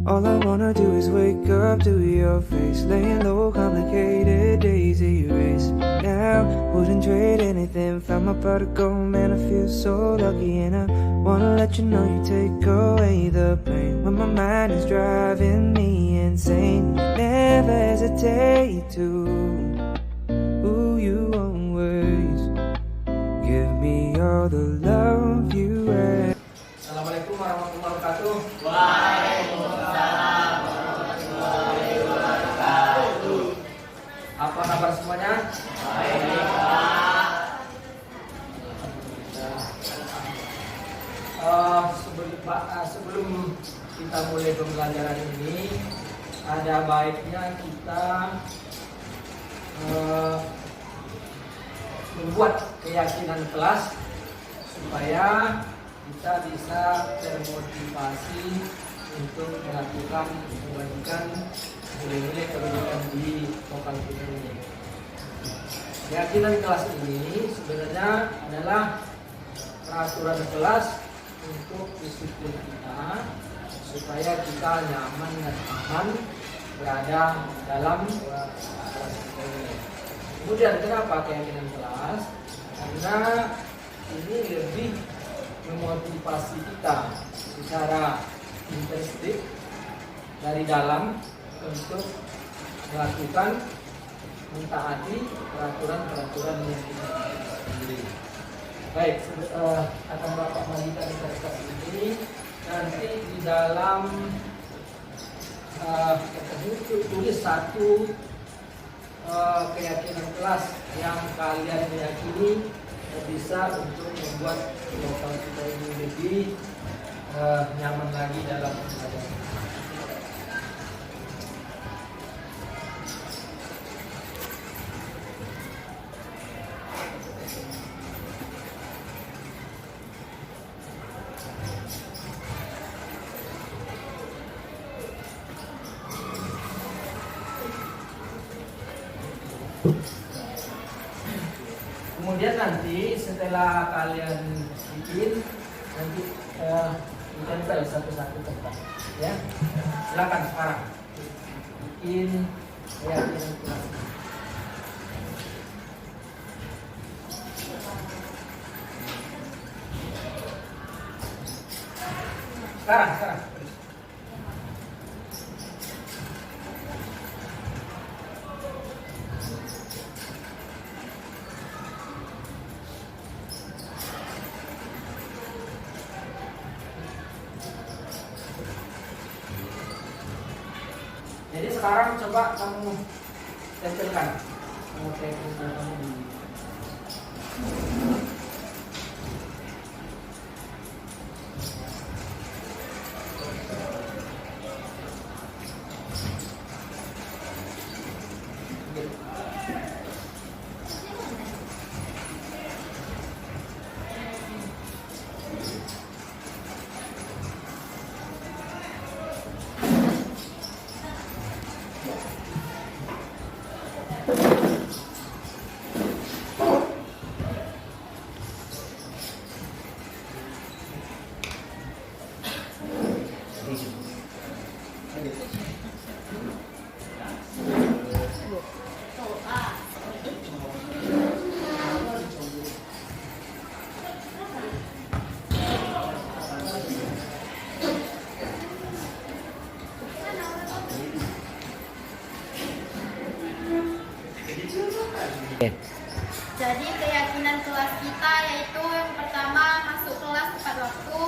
All I wanna do is wake up to your face, laying low, complicated days erase. Now, wouldn't trade anything, found my prodigal, man, I feel so lucky. And I wanna let you know you take away the pain when my mind is driving me insane. Never hesitate to who you always give me all the love you have. Assalamualaikum warahmatullahi wabarakatuh. Waalaikumsalam warahmatullahi wabarakatuh. Apa kabar semuanya? Baik, Pak. Sebelum kita mulai pembelajaran ini, ada baiknya kita membuat keyakinan kelas supaya kita bisa termotivasi untuk melakukan perbaikan nilai-nilai pendidikan di lokal kita ini. Keyakinan kelas ini sebenarnya adalah peraturan kelas untuk disiplin kita supaya kita nyaman dan aman berada dalam kelas ini. Kemudian kenapa keyakinan kelas? Karena ini lebih memotivasi kita secara intrinsik dari dalam untuk melakukan mentaati peraturan-peraturan yang kita sendiri. Baik, akan Bapak bagikan kertas ini. Nanti di dalam tulis satu keyakinan kelas yang kalian meyakini bisa untuk membuat lokal kita ini lebih nyaman lagi dalam belajar. Kemudian nanti setelah kalian bikin, nanti ditempel satu-satu tempat, ya. Silakan sekarang bikin keyakinan kelas. Sekarang. Jadi sekarang coba kamu tempelkan, kamu di Jadi keyakinan kelas kita yaitu yang pertama masuk kelas tepat waktu,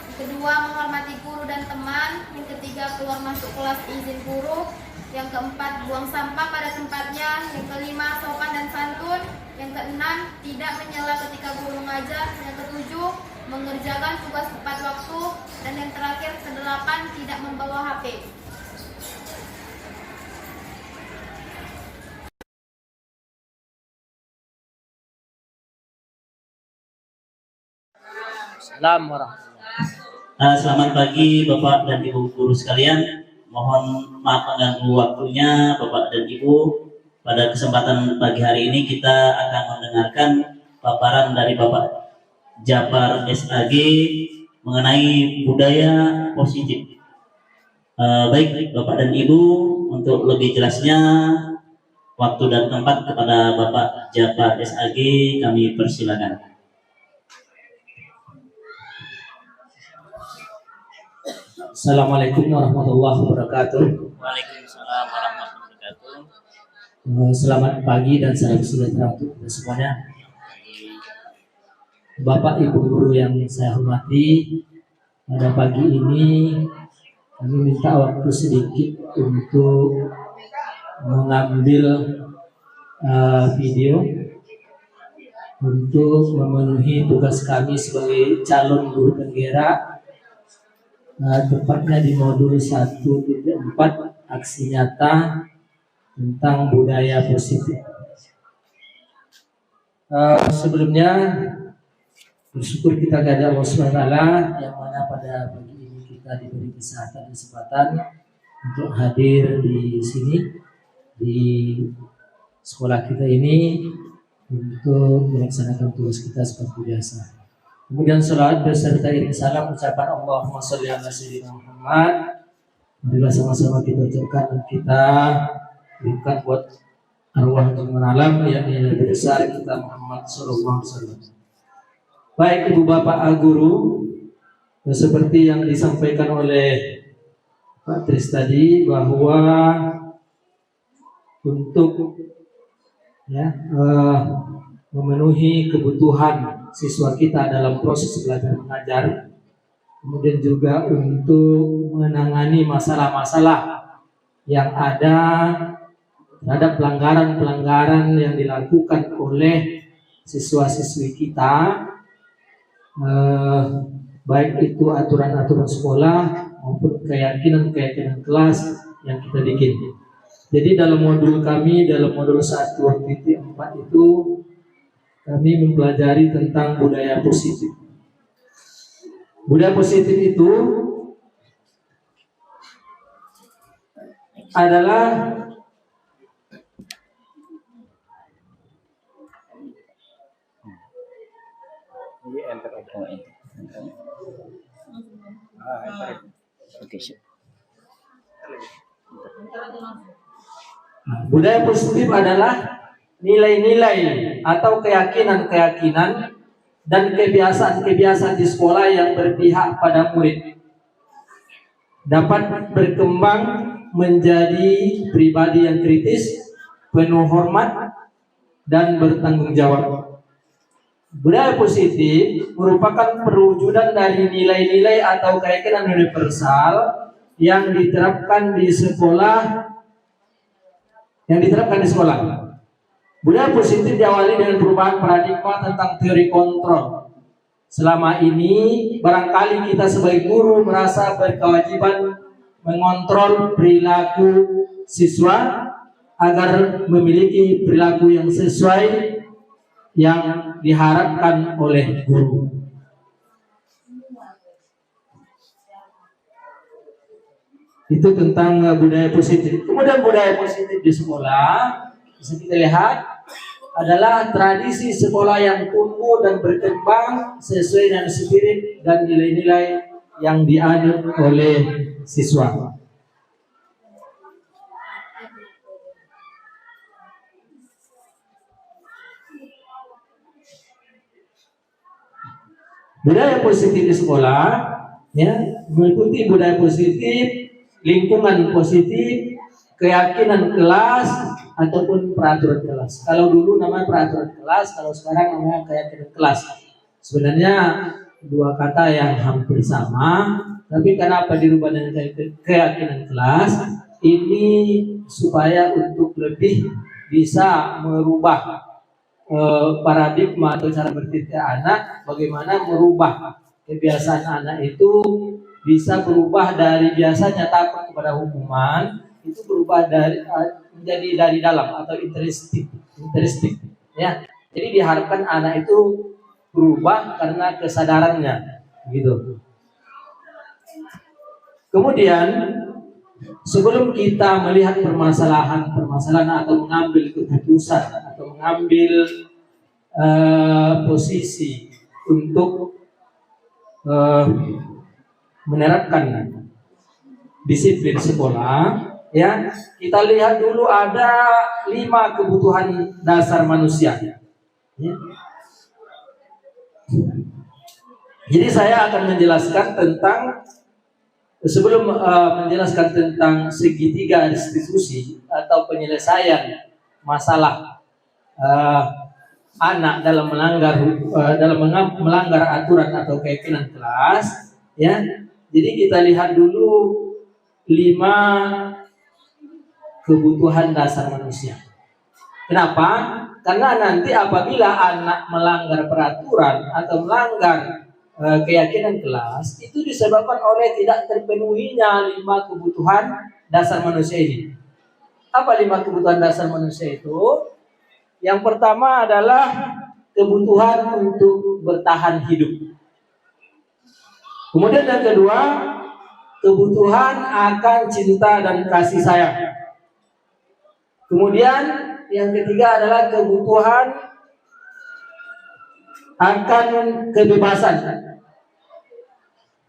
yang kedua menghormati guru dan teman, yang ketiga keluar masuk kelas izin guru, yang keempat buang sampah pada tempatnya, yang kelima sopan dan santun, yang keenam tidak menyela ketika guru mengajar, yang ketujuh mengerjakan tugas tepat waktu, dan yang terakhir kedelapan tidak membawa HP. Selamat pagi Bapak dan Ibu guru sekalian. Mohon maaf mengganggu waktunya Bapak dan Ibu. Pada kesempatan pagi hari ini kita akan mendengarkan paparan dari Bapak Japar SAG mengenai budaya positif. Baik Bapak dan Ibu, untuk lebih jelasnya waktu dan tempat kepada Bapak Jafar SAG kami persilakan. Assalamualaikum warahmatullahi wabarakatuh. Waalaikumsalam warahmatullahi wabarakatuh. Selamat pagi dan salam sejahtera untuk kita semuanya. Bapak Ibu guru yang saya hormati, pada pagi ini kami minta waktu sedikit untuk mengambil video untuk memenuhi tugas kami sebagai calon guru penggerak, tepatnya di modul 1.4 aksi nyata tentang budaya positif. Sebelumnya bersyukur kita kepada Allah SWT yang mana pada pagi ini kita diberi kesehatan dan kesempatan untuk hadir di sini di sekolah kita ini untuk melaksanakan tugas kita seperti biasa. Kemudian salawat beserta iring salam ucapan Allahumma sholli ala sayyidina Muhammad. Marilah sama-sama kita ucapkan dan kita berikan buat arwah yang alam yang lebih besar kita Muhammad sallallahu alaihi wasallam. Baik Ibu Bapak Guru, seperti yang disampaikan oleh Pak Tris tadi bahwa untuk memenuhi kebutuhan siswa kita dalam proses belajar mengajar, kemudian juga untuk menangani masalah-masalah yang ada terhadap pelanggaran-pelanggaran yang dilakukan oleh siswa-siswi kita, baik itu aturan-aturan sekolah maupun keyakinan-keyakinan kelas yang kita bikin. Jadi dalam modul kami, dalam modul 1.4 itu kami mempelajari tentang budaya positif. Budaya positif itu adalah budaya positif adalah nilai-nilai atau keyakinan-keyakinan dan kebiasaan-kebiasaan di sekolah yang berpihak pada murid dapat berkembang menjadi pribadi yang kritis, penuh hormat, dan bertanggung jawab. Budaya positif merupakan perwujudan dari nilai-nilai atau keyakinan universal yang diterapkan di sekolah. Budaya positif diawali dengan perubahan paradigma tentang teori kontrol. Selama ini barangkali kita sebagai guru merasa berkewajiban mengontrol perilaku siswa agar memiliki perilaku yang sesuai yang diharapkan oleh guru. Itu tentang budaya positif. Kemudian budaya positif di sekolah bisa kita lihat adalah tradisi sekolah yang tumbuh dan berkembang sesuai dengan spirit dan nilai-nilai yang dianut oleh siswa. Budaya positif di sekolah, mengikuti budaya positif, lingkungan positif, keyakinan kelas ataupun peraturan kelas. Kalau dulu namanya peraturan kelas, kalau sekarang namanya keyakinan kelas. Sebenarnya dua kata yang hampir sama, tapi kenapa dirubah dengan keyakinan kelas? Ini supaya untuk lebih bisa merubah paradigma atau cara berpikir anak, bagaimana merubah kebiasaan anak itu bisa berubah dari biasanya takut kepada hukuman, itu berubah menjadi dari dalam atau interistik, ya. Jadi diharapkan anak itu berubah karena kesadarannya, gitu. Kemudian sebelum kita melihat permasalahan atau mengambil keputusan atau mengambil posisi untuk menerapkan disiplin sekolah, ya. Kita lihat dulu ada 5 kebutuhan dasar manusia. Ya. Jadi saya akan menjelaskan tentang sebelum menjelaskan tentang segitiga restitusi atau penyelesaian masalah anak dalam melanggar aturan atau keyakinan kelas, ya. Jadi kita lihat dulu 5 kebutuhan dasar manusia. Kenapa? Karena nanti apabila anak melanggar peraturan atau melanggar keyakinan kelas, itu disebabkan oleh tidak terpenuhinya 5 kebutuhan dasar manusia ini. Apa 5 kebutuhan dasar manusia itu? Yang pertama adalah kebutuhan untuk bertahan hidup. Kemudian yang kedua, kebutuhan akan cinta dan kasih sayang. Kemudian yang ketiga adalah kebutuhan akan kebebasan.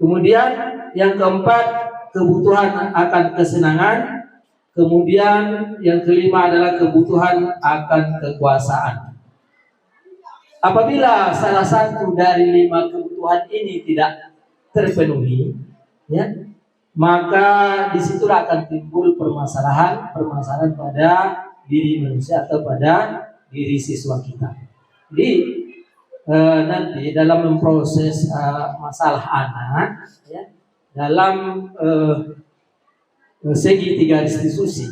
Kemudian yang keempat, kebutuhan akan kesenangan. Kemudian yang kelima adalah kebutuhan akan kekuasaan. Apabila salah satu dari 5 kebutuhan ini tidak terpenuhi, ya, maka disitulah akan timbul permasalahan pada diri manusia atau pada diri siswa kita. Jadi nanti dalam memproses masalah anak, ya, dalam segitiga restitusi,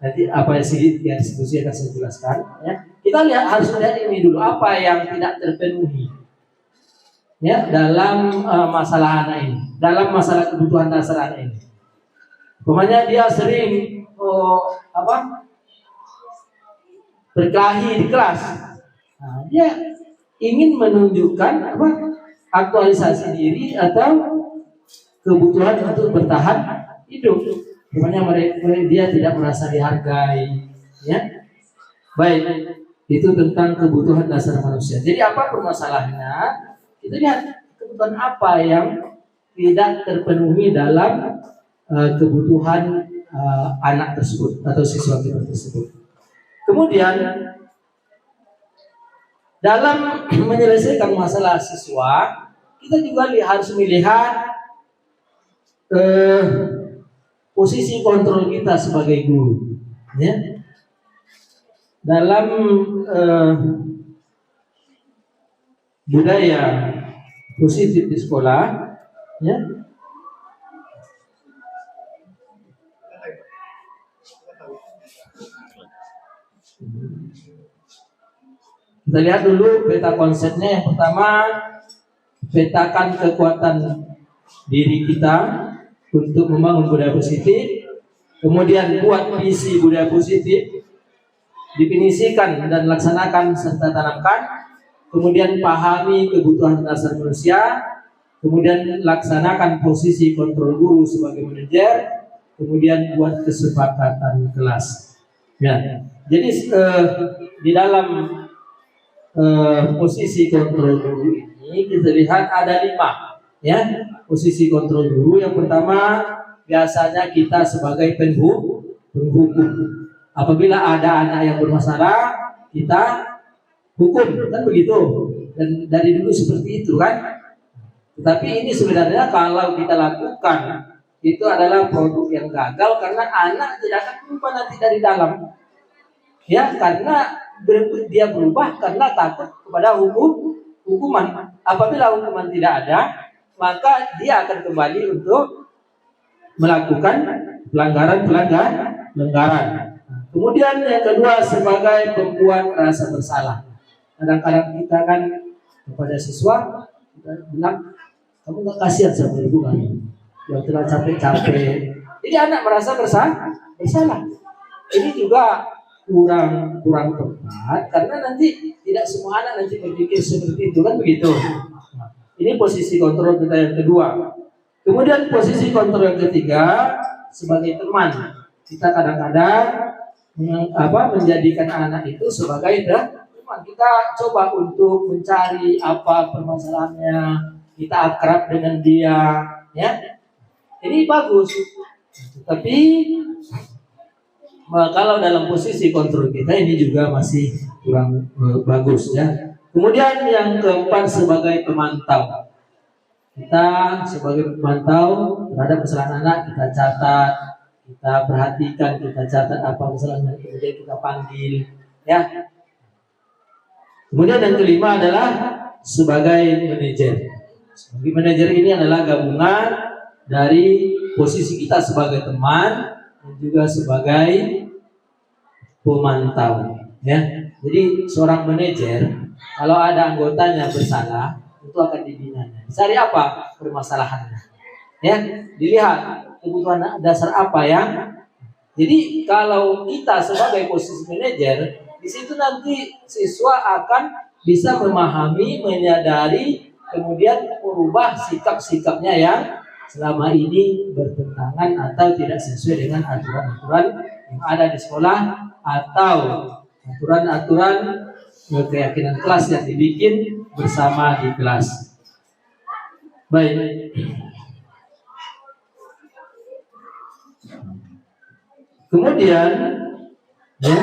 nanti apa yang segitiga restitusi akan saya jelaskan, ya. Kita harus melihat ini dulu, apa yang tidak terpenuhi, ya, dalam masalah anak ini, dalam masalah kebutuhan dasar anak ini. Umpamanya dia sering berkelahi di kelas, nah, dia ingin menunjukkan aktualisasi diri atau kebutuhan untuk bertahan hidup. Umpamanya dia tidak merasa dihargai, ya. Baik, itu tentang kebutuhan dasar manusia. Jadi apa permasalahannya? Kita lihat kebutuhan apa yang tidak terpenuhi dalam kebutuhan anak tersebut atau siswa kita tersebut. Kemudian dalam menyelesaikan masalah siswa, kita juga harus melihat posisi kontrol kita sebagai guru, ya. Dalam budaya positif di sekolah, ya, kita lihat dulu peta konsepnya. Yang pertama, petakan kekuatan diri kita untuk membangun budaya positif. Kemudian buat visi budaya positif, definisikan dan laksanakan serta tanamkan. Kemudian pahami kebutuhan dasar manusia. Kemudian laksanakan posisi kontrol guru sebagai manajer. Kemudian buat kesepakatan kelas. Ya, jadi di dalam posisi kontrol guru ini kita lihat ada 5, ya, posisi kontrol guru. Yang pertama, biasanya kita sebagai penghukum. Apabila ada anak yang bermasalah, kita hukum, kan begitu. Dan dari dulu seperti itu, kan. Tetapi ini sebenarnya kalau kita lakukan, itu adalah produk yang gagal karena anak tidak akan berubah nanti dari dalam. Ya, karena dia berubah karena takut kepada hukuman. Apabila hukuman tidak ada, maka dia akan kembali untuk melakukan pelanggaran. Kemudian yang kedua, sebagai pembuat rasa bersalah. Kadang-kadang kita kan kepada siswa kita bilang, kamu nggak kasihan sama ibu kan, yang telah capek-capek. Jadi anak merasa bersalah. Ini juga kurang tepat, karena nanti tidak semua anak nanti berpikir seperti itu, kan begitu. Nah, ini posisi kontrol kita yang kedua. Kemudian posisi kontrol yang ketiga, sebagai teman. Kita kadang-kadang menjadikan anak itu sebagai teman. Kita coba untuk mencari apa permasalahannya, kita akrab dengan dia, ya. Ini bagus. Tapi kalau dalam posisi kontrol kita ini juga masih kurang bagus ya. Kemudian yang keempat sebagai pemantau. Kita sebagai pemantau terhadap kesalahan anak kita catat, kita perhatikan, kita catat apa kesalahan, kemudian kita panggil ya. Kemudian yang kelima adalah sebagai manajer. Sebagai manajer ini adalah gabungan dari posisi kita sebagai teman dan juga sebagai pemantau ya. Jadi seorang manajer kalau ada anggotanya bersalah itu akan dibina. Cari apa permasalahannya ya, dilihat kebutuhan dasar apa yang. Jadi kalau kita sebagai posisi manajer, di situ nanti siswa akan bisa memahami, menyadari, kemudian merubah sikap-sikapnya yang selama ini bertentangan atau tidak sesuai dengan aturan-aturan yang ada di sekolah atau aturan-aturan keyakinan kelas yang dibikin bersama di kelas. Baik. Kemudian ya,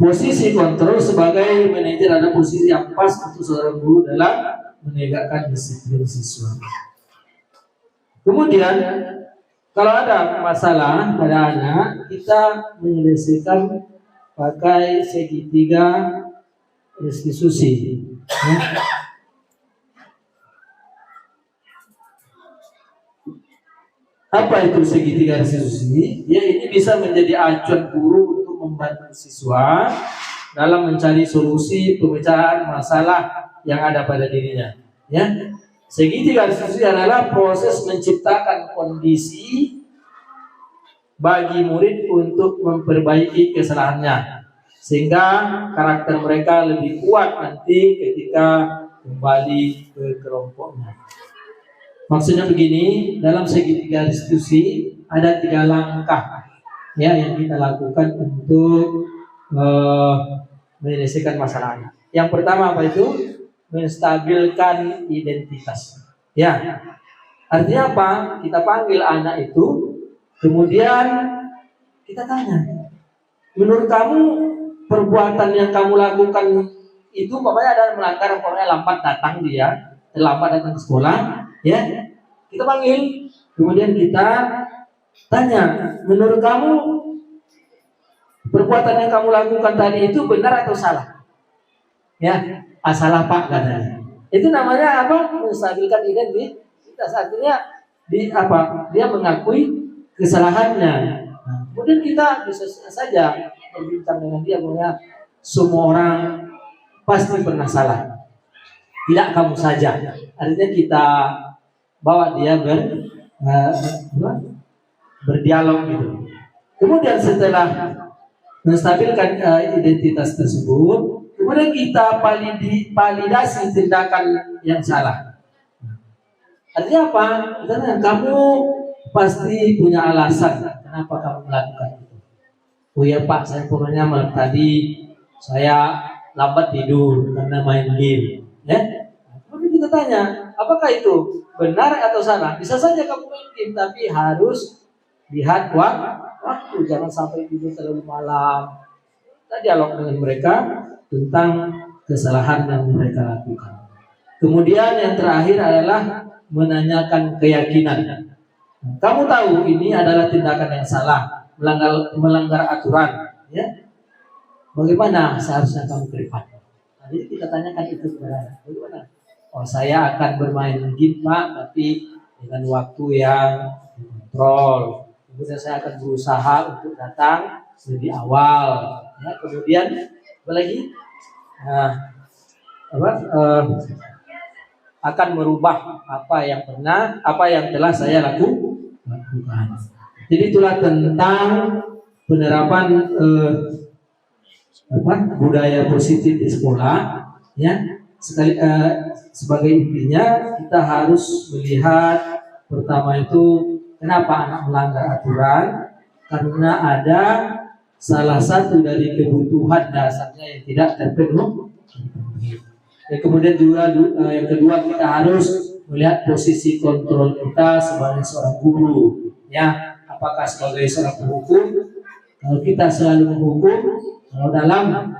posisi kontrol sebagai manajer adalah posisi yang pas untuk seorang guru dalam menegakkan disiplin siswa. Kemudian kalau ada masalah pada anak, kita menyelesaikan pakai segitiga restitusi. Ya. Apa itu segitiga restitusi? Ya, ini bisa menjadi acuan guru untuk membantu siswa dalam mencari solusi pemecahan masalah yang ada pada dirinya. Ya, segitiga restitusi adalah proses menciptakan kondisi bagi murid untuk memperbaiki kesalahannya, sehingga karakter mereka lebih kuat nanti ketika kembali ke kelompoknya. Maksudnya begini, dalam segitiga restitusi ada 3 langkah ya yang kita lakukan untuk menyelesaikan masalahnya. Yang pertama apa itu? Menstabilkan identitas. Ya, artinya apa? Kita panggil anak itu, kemudian kita tanya, menurut kamu perbuatan yang kamu lakukan itu pokoknya ada melanggar, pokoknya lambat datang dia, terlambat datang ke sekolah, ya, kita panggil, kemudian kita tanya, menurut kamu perbuatan yang kamu lakukan tadi itu benar atau salah? Ya, salah Pak katanya. Itu namanya apa? Menstabilkan identitas. Artinya dia mengakui kesalahannya. Nah, kemudian kita bisa saja berbincang dengan dia bahwa semua orang pasti pernah salah. Tidak kamu saja. Artinya kita bawa dia berdialog gitu. Kemudian setelah menstabilkan identitas tersebut, kemudian kita validasi tindakan yang salah. Artinya apa? Karena kamu pasti punya alasan kenapa kamu melakukan itu. Oh ya Pak, saya pokoknya malam tadi saya lambat tidur karena main game. Ya? Kemudian kita tanya, apakah itu benar atau salah? Bisa saja kamu main game, tapi harus lihat waktu, jangan sampai tidur terlalu malam. Kita dialog dengan mereka tentang kesalahan yang mereka lakukan. Kemudian yang terakhir adalah menanyakan keyakinan. Kamu tahu ini adalah tindakan yang salah, melanggar aturan, ya? Bagaimana seharusnya kamu ke depan? Jadi kita tanyakan itu kepada bagaimana? Oh, saya akan bermain game Pak, tapi dengan waktu yang dikontrol. Kemudian saya akan berusaha untuk datang lebih awal. Ya, kemudian apa lagi? Akan merubah apa yang telah saya lakukan. Jadi itulah tentang penerapan budaya positif di sekolah. Ya, sebagai intinya kita harus melihat pertama itu kenapa anak melanggar aturan, karena ada salah satu dari kebutuhan dasarnya yang tidak terpenuhi. Dan kemudian juga yang kedua kita harus melihat posisi kontrol kita sebagai seorang guru, ya, apakah sebagai seorang penghukum. Kalau kita selalu menghukum, kalau dalam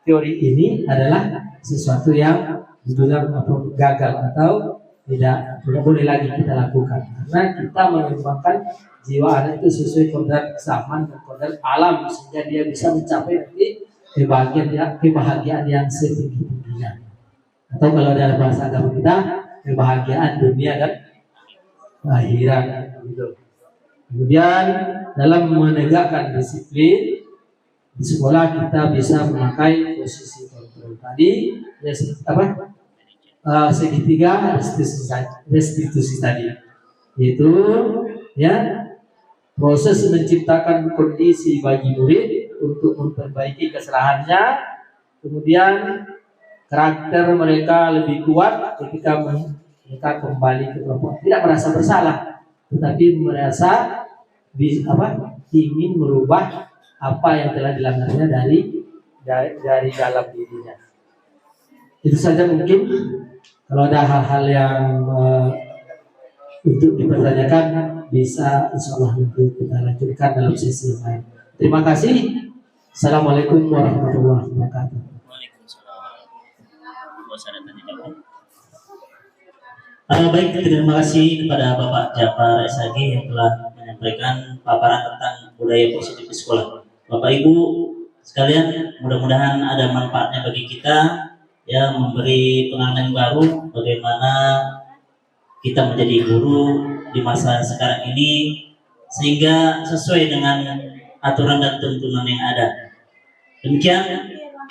teori ini adalah sesuatu yang dibilang gagal atau tidak boleh lagi kita lakukan, karena kita mengembangkan jiwa anak itu sesuai kodrat zaman dan kodrat alam, sehingga dia bisa mencapai nanti kebahagiaan yang setinggi-tingginya, atau kalau dalam bahasa agama kita kebahagiaan dunia dan akhirat gitu. Kemudian dalam menegakkan disiplin di sekolah kita bisa memakai posisi kontrol tadi, ya, segitiga restitusi tadi, yaitu ya proses menciptakan kondisi bagi murid untuk memperbaiki kesalahannya, kemudian karakter mereka lebih kuat ketika mereka kembali ke kelompok, tidak merasa bersalah, tetapi merasa ingin merubah apa yang telah dilanggarnya dari dalam dirinya. Itu saja mungkin. Kalau ada hal-hal yang untuk dipertanyakan, bisa insyaallah nanti kita lanjutkan dalam sesi yang lain. Terima kasih. Assalamualaikum warahmatullahi wabarakatuh. Baik, terima kasih kepada Bapak Jafar SAG yang telah menyampaikan paparan tentang budaya positif di sekolah. Bapak Ibu sekalian, mudah-mudahan ada manfaatnya bagi kita, ya, memberi pengalaman baru bagaimana kita menjadi guru di masa sekarang ini, sehingga sesuai dengan aturan dan tuntunan yang ada. Demikian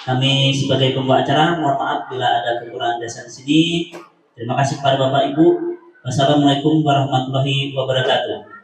kami sebagai pembawa acara, mohon maaf bila ada kekurangan dasar di sini. Terima kasih kepada Bapak Ibu. Wassalamualaikum warahmatullahi wabarakatuh.